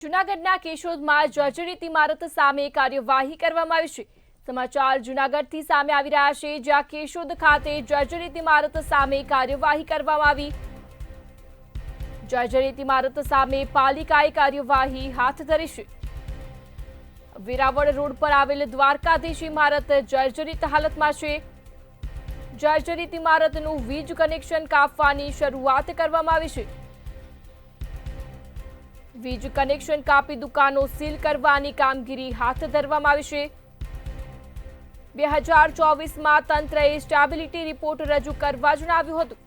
જૂનાગઢના કેશોદમાં જર્જરિત ઇમારત સામે કાર્યવાહી કરવામાં આવી છે। સમાચાર જૂનાગઢથી સામે આવી રહ્યા છે, જ્યાં કેશોદ ખાતે જર્જરિત ઇમારત સામે કાર્યવાહી કરવામાં આવી। જર્જરિત ઇમારત સામે પાલિકાએ કાર્યવાહી હાથ ધરી છે। વેરાવળ રોડ પર આવેલ દ્વારકાધીશ ઇમારત જર્જરિત હાલતમાં છે। જર્જરિત ઇમારતનું વીજ કનેક્શન કાપવાની શરૂઆત કરવામાં આવી છે। વીજ કનેક્શન કાપી દુકાનો સીલ કરવાની કામગીરી હાથ ધરવામાં આવી છે। 2024માં તંત્રએ સ્ટેબિલિટી રિપોર્ટ રજૂ કરવા જણાવ્યું હતું,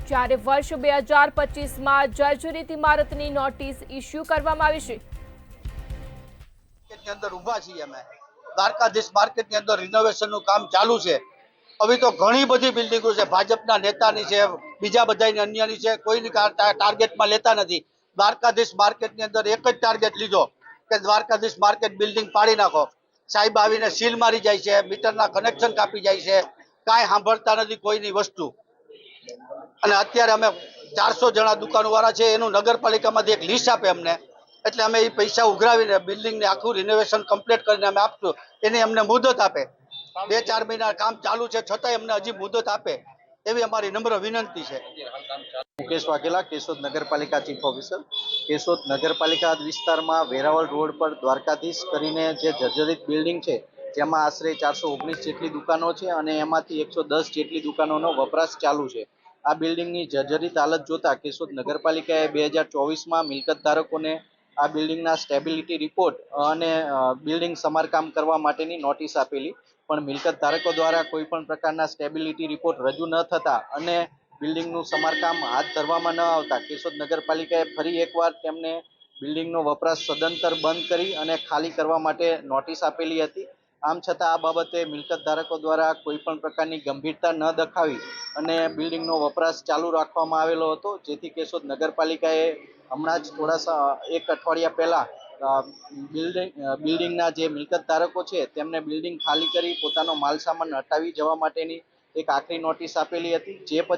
જ્યારે વર્ષ 2025માં જર્જરિત ઇમારતની નોટિસ ઇસ્યુ કરવામાં આવી છે। અંદર ઊભા છીએ અમે દ્વારકાધીશ માર્કેટની અંદર રિનોવેશનનું કામ ચાલુ છે। હવે તો ઘણી બધી બિલ્ડિંગો છે, ભાજપના નેતાની છે, બીજા બધાની અન્યની છે, કોઈની ટાર્ગેટમાં લેતા નથી। દ્વારકાધીશ માર્કેટની અંદર એક જ ટાર્ગેટ લીધો કે દ્વારકાધીશ માર્કેટ બિલ્ડિંગ પાડી નાખો। સાહેબ આવીને સીલ મારી જાય છે, મીટરના કનેક્શન કાપી જાય છે, કાંઈ સાંભળતા નથી કોઈની વસ્તુ। અને અત્યારે અમે 400 જણા દુકાનવાળા છે, એનું નગરપાલિકામાંથી એક લિસ્ટ આપે અમને, એટલે અમે એ પૈસા ઉઘરાવીને બિલ્ડિંગને આખું રિનોવેશન કમ્પ્લીટ કરીને અમે આપશું। એની અમને મુદત આપે। 2-4 મહિના કામ ચાલુ છે, છતાંય અમને હજી મુદત આપે એવી અમારી નમ્ર વિનંતી છે। મુકેશ વાઘેલા, કેશોદ નગરપાલિકા ચીફ ઓફિસર। કેશોદ નગરપાલિકા વિસ્તારમાં વેરાવળ રોડ પર દ્વારકાધીશ કરીને જે જર્જરિત બિલ્ડિંગ છે, જેમાં આશરે 419 જેટલી દુકાનો છે અને એમાંથી 110 જેટલી દુકાનોનો વપરાશ ચાલુ છે। આ બિલ્ડિંગની જર્જરિત હાલત જોતા કેશોદ નગરપાલિકાએ 2024માં મિલકત ધારકોને આ બિલ્ડિંગના સ્ટેબિલિટી રિપોર્ટ અને બિલ્ડિંગ સમારકામ કરવા માટેની નોટિસ આપેલી, પણ મિલકત ધારકો દ્વારા કોઈ પણ પ્રકારના સ્ટેબિલિટી રિપોર્ટ રજૂ ન થતા અને બિલ્ડિંગનું સમારકામ હાથ ધરવામાં ન આવતા કેશોદ નગરપાલિકાએ ફરી એકવાર તેમને બિલ્ડિંગનો વપરાશ સદંતર બંધ કરી અને ખાલી કરવા માટે નોટિસ આપેલી હતી। આમ છતાં આ બાબતે મિલકત ધારકો દ્વારા કોઈ પણ પ્રકારની ગંભીરતા ન દર્શાવી અને બિલ્ડિંગનો વપરાશ ચાલુ રાખવામાં આવેલો હતો, જેથી કેશોદ નગરપાલિકાએ હમણાં જ એક અઠવાડિયા પહેલા બિલ્ડિંગના જે મિલકત ધારકો છે તેમને બિલ્ડિંગ ખાલી કરી પોતાનો માલ સામાન હટાવી જવા માટેની એક આખરી નોટિસ આપેલી હતી। જે